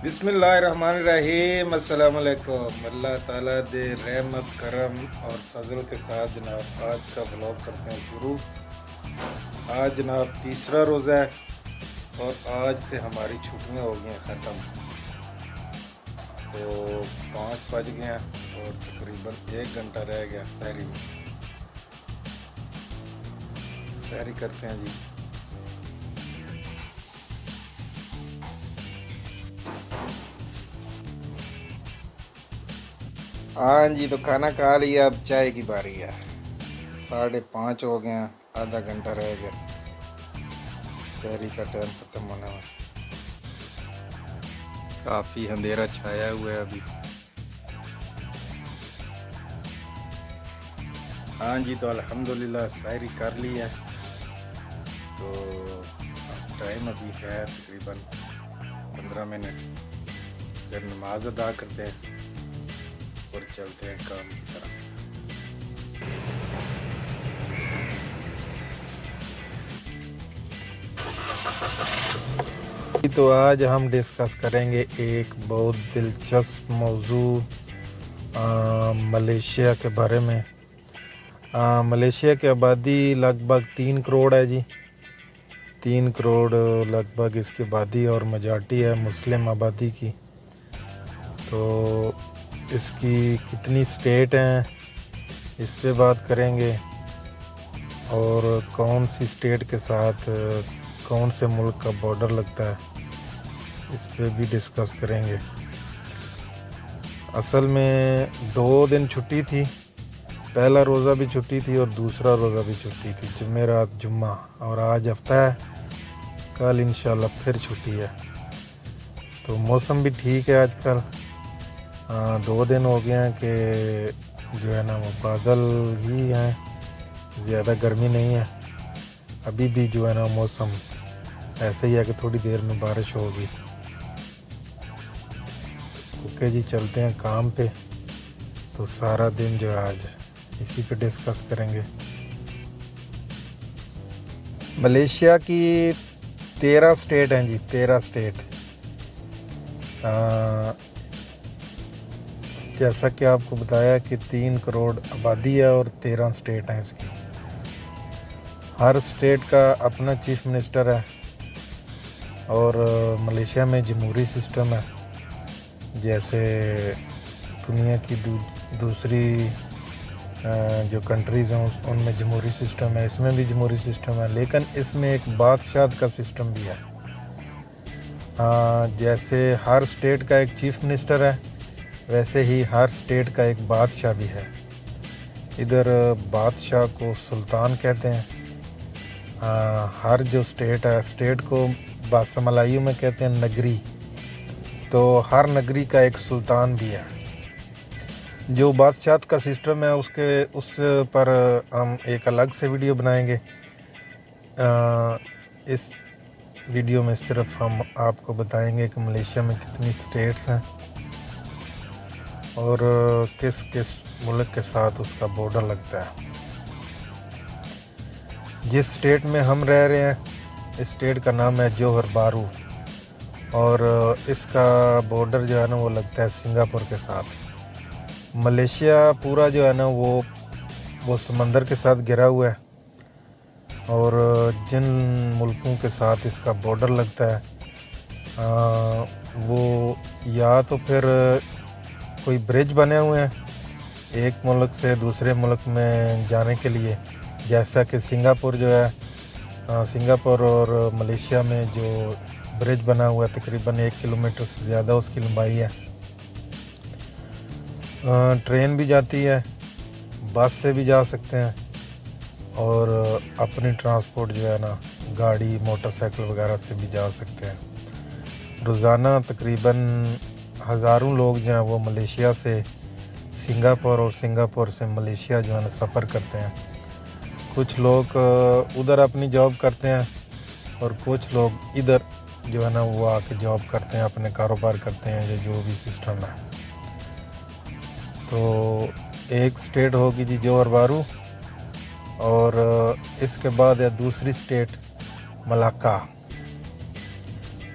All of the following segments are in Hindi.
बिस्मिल्लाहिर्रहमानिर्रहीम। अस्सलाम वालेकुम। अल्लाह ताला दे रहमत करम और फजल के साथ जनाब आज का ब्लॉग करते हैं शुरू। आज जनाब तीसरा रोज़ा है और आज से हमारी छुट्टियां हो गई हैं ख़त्म। तो 5 बज गए हैं और तकरीबन 1 घंटा रह गया सहरी में। सहरी करते हैं जी। हाँ जी, तो खाना खा लिया, अब चाय की बारी है। 5:30 हो गए हैं, आधा घंटा रह गया सहरी का टाइम ख़त्म होने में। काफ़ी अंधेरा छाया हुआ है अभी। हाँ जी, तो अल्हम्दुलिल्लाह सहरी कर ली है। तो टाइम अभी है तकरीबन 15 मिनट। फिर नमाज अदा करते हैं और चलते हैं काम की तरफ। तो आज हम डिस्कस करेंगे एक बहुत दिलचस्प मौजू मलेशिया के बारे में। मलेशिया की आबादी लगभग 3 करोड़ है जी। 3 करोड़ लगभग इसकी आबादी और मेजॉरिटी है मुस्लिम आबादी की। तो इसकी कितनी स्टेट हैं इस पे बात करेंगे और कौन सी स्टेट के साथ कौन से मुल्क का बॉर्डर लगता है इस पे भी डिस्कस करेंगे। असल में 2 दिन छुट्टी थी, पहला रोज़ा भी छुट्टी थी और दूसरा रोज़ा भी छुट्टी थी, जुमेरात जुम्मा, और आज हफ्ता है, कल इंशाल्लाह फिर छुट्टी है। तो मौसम भी ठीक है आजकल। 2 दिन हो गए हैं कि जो है ना वो बादल ही हैं, ज़्यादा गर्मी नहीं है। अभी भी जो है ना मौसम ऐसे ही है कि थोड़ी देर में बारिश होगी। ओके जी, चलते हैं काम पे। तो सारा दिन जो है आज इसी पे डिस्कस करेंगे। मलेशिया की 13 स्टेट हैं जी, 13 स्टेट। जैसा कि आपको बताया कि 3 करोड़ आबादी है और 13 स्टेट हैं इसकी। हर स्टेट का अपना चीफ मिनिस्टर है और मलेशिया में जमहूरी सिस्टम है। जैसे दुनिया की दूसरी जो कंट्रीज़ हैं उनमें जमहूरी सिस्टम है, इसमें भी जमहूरी सिस्टम है, लेकिन इसमें एक बादशाह का सिस्टम भी है। जैसे हर स्टेट का एक चीफ मिनिस्टर है, वैसे ही हर स्टेट का एक बादशाह भी है। इधर बादशाह को सुल्तान कहते हैं। हर जो स्टेट है, स्टेट को बासमलायू में कहते हैं नगरी। तो हर नगरी का एक सुल्तान भी है। जो बादशाह का सिस्टम है उस पर हम एक अलग से वीडियो बनाएंगे। इस वीडियो में सिर्फ हम आपको बताएंगे कि मलेशिया में कितनी स्टेट्स हैं और किस किस मुल्क के साथ उसका बॉर्डर लगता है। जिस स्टेट में हम रह रहे हैं इस स्टेट का नाम है जोहर बारू और इसका बॉर्डर जो है ना वो लगता है सिंगापुर के साथ। मलेशिया पूरा जो है ना वो समंदर के साथ घिरा हुआ है और जिन मुल्कों के साथ इसका बॉर्डर लगता है वो या तो फिर कोई ब्रिज बने हुए हैं एक मुल्क से दूसरे मुल्क में जाने के लिए। जैसा कि सिंगापुर जो है, सिंगापुर और मलेशिया में जो ब्रिज बना हुआ है तकरीबन 1 किलोमीटर से ज़्यादा उसकी लंबाई है। ट्रेन भी जाती है, बस से भी जा सकते हैं और अपनी ट्रांसपोर्ट जो है ना गाड़ी मोटरसाइकिल वगैरह से भी जा सकते हैं। रोज़ाना तकरीबन हज़ारों लोग जो हैं वो मलेशिया से सिंगापुर और सिंगापुर से मलेशिया जो है ना सफ़र करते हैं। कुछ लोग उधर अपनी जॉब करते हैं और कुछ लोग इधर जो है ना वो आके जॉब करते हैं, अपने कारोबार करते हैं, जो भी सिस्टम है। तो एक स्टेट होगी जी जोहर बारू और इसके बाद है दूसरी स्टेट मलाक्का।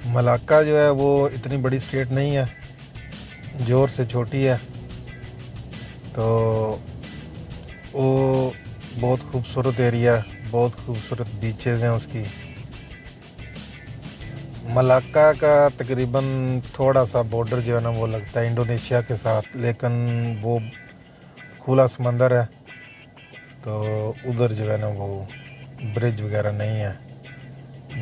मलाक्का जो है वो इतनी बड़ी स्टेट नहीं है, जोर से छोटी है, तो वो बहुत खूबसूरत एरिया, बहुत खूबसूरत बीचेस हैं उसकी। मलाक्का का तकरीबन थोड़ा सा बॉर्डर जो है ना वो लगता है इंडोनेशिया के साथ, लेकिन वो खुला समंदर है, तो उधर जो है ना वो ब्रिज वगैरह नहीं है।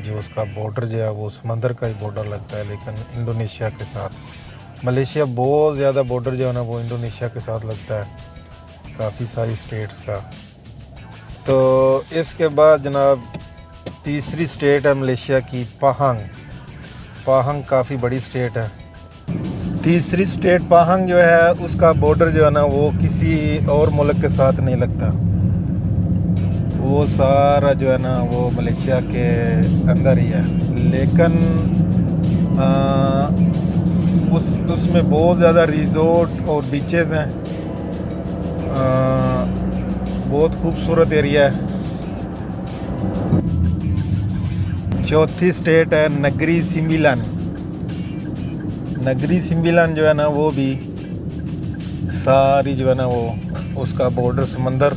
जो उसका बॉर्डर जो है वो समंदर का ही बॉर्डर लगता है, लेकिन इंडोनेशिया के साथ। मलेशिया बहुत ज़्यादा बॉर्डर जो है ना वो इंडोनेशिया के साथ लगता है, काफ़ी सारी स्टेट्स का। तो इसके बाद जनाब तीसरी स्टेट है मलेशिया की पाहंग। पाहंग काफ़ी बड़ी स्टेट है। तीसरी स्टेट पाहंग जो है उसका बॉर्डर जो है ना वो किसी और मुल्क के साथ नहीं लगता, वो सारा जो है ना वो मलेशिया के अंदर ही है। लेकिन उसमें बहुत ज़्यादा रिजोर्ट और बीचेस हैं, बहुत खूबसूरत एरिया है। चौथी स्टेट है नगरी सिम्बिलान। नगरी सिम्बिलान जो है ना वो भी सारी जो है ना वो उसका बॉर्डर समंदर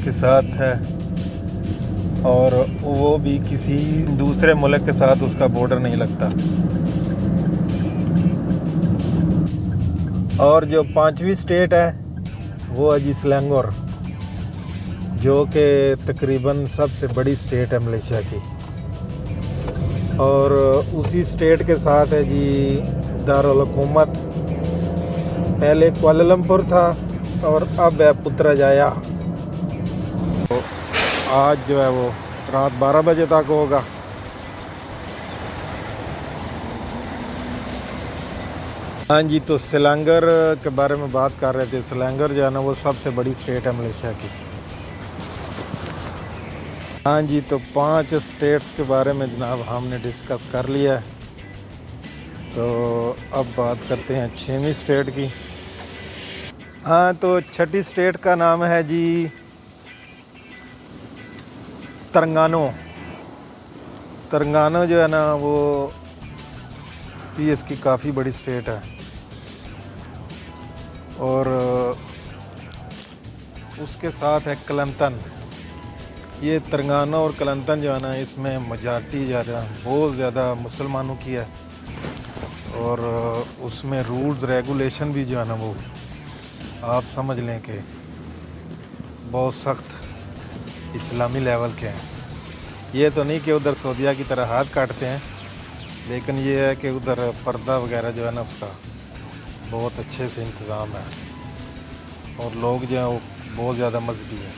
के साथ है, और वो भी किसी दूसरे मुल्क के साथ उसका बॉर्डर नहीं लगता। और जो पांचवी स्टेट है वो है जी सेलेंगोर, जो कि तकरीबन सबसे बड़ी स्टेट है मलेशिया की। और उसी स्टेट के साथ है जी दारुल हुकूमत। पहले कुआलालंपुर था और अब है पुत्रजाया। तो आज जो है वो रात 12 बजे तक होगा। हाँ जी, तो सेलांगर के बारे में बात कर रहे थे। सेलांगर जो है ना वो सबसे बड़ी स्टेट है मलेशिया की। हाँ जी, तो 5 स्टेट्स के बारे में जनाब हमने डिस्कस कर लिया है। तो अब बात करते हैं 6वीं स्टेट की। हाँ, तो छठी स्टेट का नाम है जी तेलंगाना। तेलंगाना जो है ना वो भी इसकी काफ़ी बड़ी स्टेट है, और उसके साथ है केलंतन। ये तेलंगाना और केलंतन जो है ना इसमें मेजॉरिटी ज़्यादा बहुत ज़्यादा मुसलमानों की है, और उसमें रूल्स रेगुलेशन भी जो है ना वो आप समझ लें कि बहुत सख्त इस्लामी लेवल के हैं। ये तो नहीं कि उधर सऊदीया की तरह हाथ काटते हैं, लेकिन ये है कि उधर पर्दा वगैरह जो है ना उसका बहुत अच्छे से इंतज़ाम है, और लोग जो हैं वो बहुत ज़्यादा मजहबी हैं।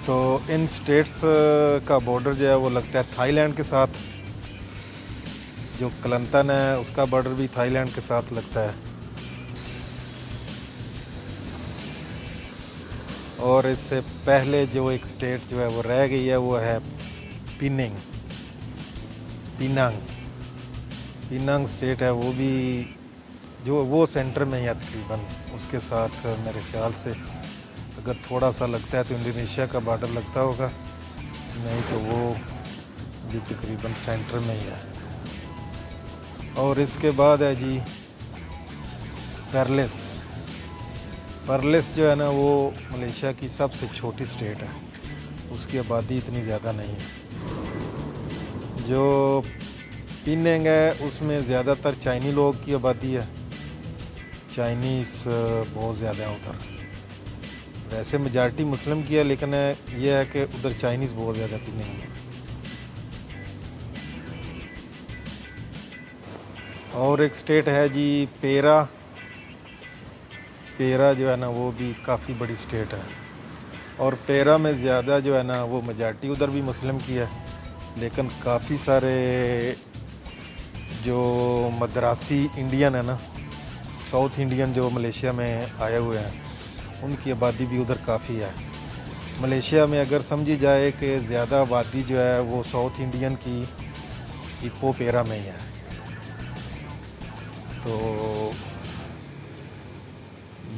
तो इन स्टेट्स का बॉर्डर जो है वो लगता है थाईलैंड के साथ। जो केलंतन है उसका बॉर्डर भी थाईलैंड के साथ लगता है। और इससे पहले जो एक स्टेट जो है वो रह गई है वो है पिनिंग पिनांग पिनांग स्टेट है, वो भी जो वो सेंटर में ही है तकरीबन। उसके साथ मेरे ख्याल से अगर थोड़ा सा लगता है तो इंडोनेशिया का बॉर्डर लगता होगा, नहीं तो वो भी तकरीबन सेंटर में ही है। और इसके बाद है जी पेरलेस। पेरलेस जो है ना वो मलेशिया की सबसे छोटी स्टेट है, उसकी आबादी इतनी ज़्यादा नहीं है। जो पिनिंग है उसमें ज़्यादातर चाइनी लोग की आबादी है, चाइनीज़ बहुत ज़्यादा है उधर। वैसे मेजॉरिटी मुस्लिम की है, लेकिन यह है कि उधर चाइनीज़ बहुत ज़्यादा पिनिंग है। और एक स्टेट है जी पेरा। पेरा जो है ना वो भी काफ़ी बड़ी स्टेट है, और पेरा में ज़्यादा जो है ना वो मेजॉरिटी उधर भी मुस्लिम की है, लेकिन काफ़ी सारे जो मद्रासी इंडियन है ना, साउथ इंडियन जो मलेशिया में आए हुए हैं, उनकी आबादी भी उधर काफ़ी है। मलेशिया में अगर समझी जाए कि ज़्यादा आबादी जो है वो साउथ इंडियन की इपो पेरा में ही है। तो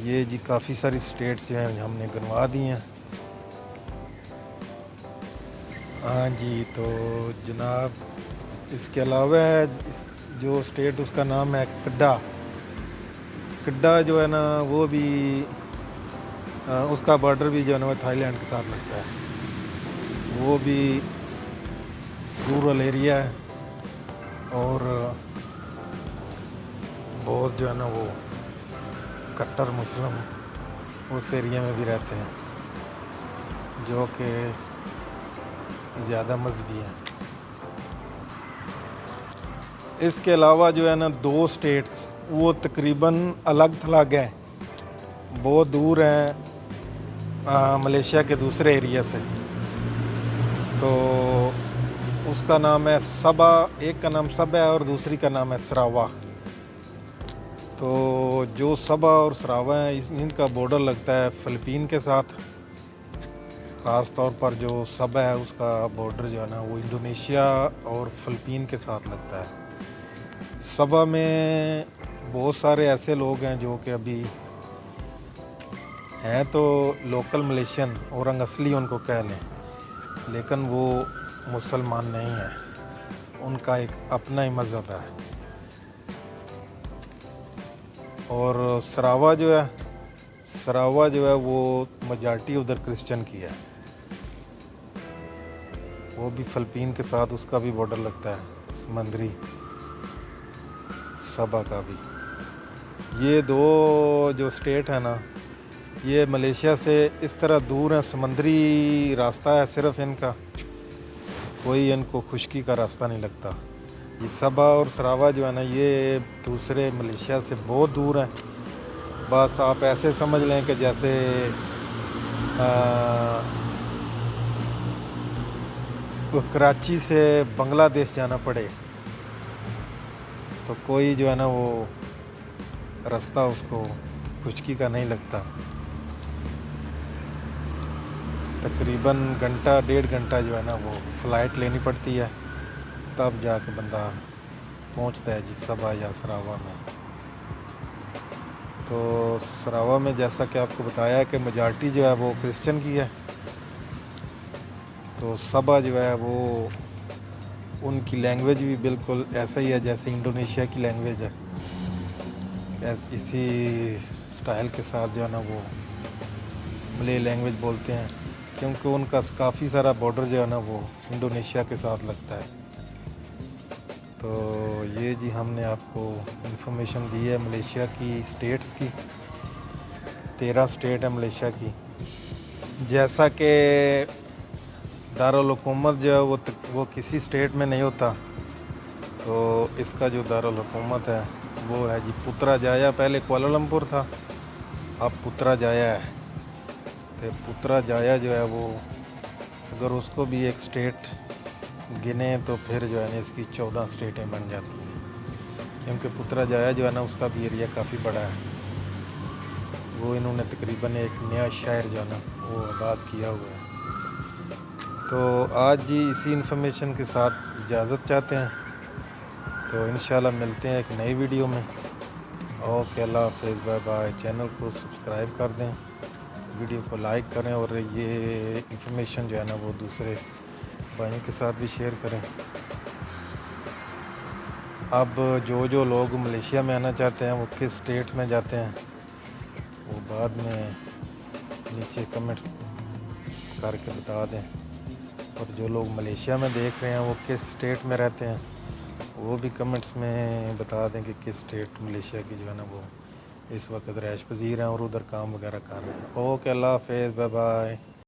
ये जी काफ़ी सारी स्टेट्स जो हैं हमने गिनवा दी हैं। हाँ जी, तो जनाब इसके अलावा है जो स्टेट उसका नाम है कड्डा। कड्डा जो है ना वो भी उसका बॉर्डर भी जो है ना वो थाईलैंड के साथ लगता है। वो भी रूरल एरिया है और बहुत जो है ना वो कट्टर मुस्लिम उस एरिया में भी रहते हैं जो कि ज़्यादा मजहबी हैं। इसके अलावा जो है ना दो स्टेट्स वो तकरीबन अलग थलग हैं, बहुत दूर हैं मलेशिया के दूसरे एरिया से। तो उसका नाम है सबा, एक का नाम सबा है और दूसरी का नाम है सरावा। तो जो सबा और सरावा है इनका बॉर्डर लगता है फ़िलिपीन के साथ। ख़ास तौर पर जो सबा है उसका बॉर्डर जो है ना वो इंडोनेशिया और फ़िलिपीन के साथ लगता है। सबा में बहुत सारे ऐसे लोग हैं जो कि अभी हैं तो लोकल मलेशियन और असली उनको कह लें, लेकिन वो मुसलमान नहीं है, उनका एक अपना ही मज़हब है। और सरावा जो है वो मेजॉरिटी उधर क्रिश्चियन की है। वो भी फ़िलिपीन के साथ उसका भी बॉर्डर लगता है समंदरी, सबा का भी। ये दो जो स्टेट है ना ये मलेशिया से इस तरह दूर हैं, समंदरी रास्ता है सिर्फ इनका, कोई इनको खुश्की का रास्ता नहीं लगता। ये सबा और सरावा जो है ना ये दूसरे मलेशिया से बहुत दूर हैं। बस आप ऐसे समझ लें कि जैसे तो कराची से बांग्लादेश जाना पड़े तो कोई जो है ना वो रास्ता उसको खुश्की का नहीं लगता। तकरीबन घंटा डेढ़ घंटा जो है ना वो फ़्लाइट लेनी पड़ती है, तब जाके बंदा पहुंचता है जी सबा या सरावा में। तो सरावा में जैसा कि आपको बताया कि मेजॉरिटी जो है वो क्रिश्चियन की है, तो सबा जो है वो उनकी लैंग्वेज भी बिल्कुल ऐसा ही है जैसे इंडोनेशिया की लैंग्वेज है। इसी स्टाइल के साथ जो है ना वो मलय लैंग्वेज बोलते हैं, क्योंकि उनका काफ़ी सारा बॉर्डर जो है ना वो इंडोनेशिया के साथ लगता है। तो ये जी हमने आपको इन्फॉर्मेशन दी है मलेशिया की स्टेट्स की। 13 स्टेट है मलेशिया की। जैसा कि दारुल हुकूमत जो है वो किसी स्टेट में नहीं होता, तो इसका जो दारुल हुकूमत है वो है जी पुत्राजाया। पहले कुआलालंपुर था, अब पुत्राजाया है। तो पुत्राजाया जो है वो अगर उसको भी एक स्टेट गिने तो फिर जो है ना इसकी 14 स्टेटें बन जाती हैं, क्योंकि पुत्राजाया जो है ना उसका भी एरिया काफ़ी बड़ा है। वो इन्होंने तकरीबन एक नया शहर जो है ना वो आबाद किया हुआ है। तो आज जी इसी इन्फॉर्मेशन के साथ इजाज़त चाहते हैं, तो इंशाल्लाह मिलते हैं एक नई वीडियो में। ओके, अल्लाह हाफ़िज़, बाय बाय। चैनल को सब्सक्राइब कर दें, वीडियो को लाइक करें और ये इन्फॉर्मेशन जो है ना वो दूसरे भाइयों के साथ भी शेयर करें। अब जो लोग मलेशिया में आना चाहते हैं वो किस स्टेट में जाते हैं वो बाद में नीचे कमेंट्स करके बता दें। और जो लोग मलेशिया में देख रहे हैं वो किस स्टेट में रहते हैं वो भी कमेंट्स में बता दें कि किस स्टेट मलेशिया की जो है ना वो इस वक्त रैश पजीर हैं और उधर काम वगैरह कर रहे हैं। ओके, अल्लाह हाफ़िज़, बाय बाय।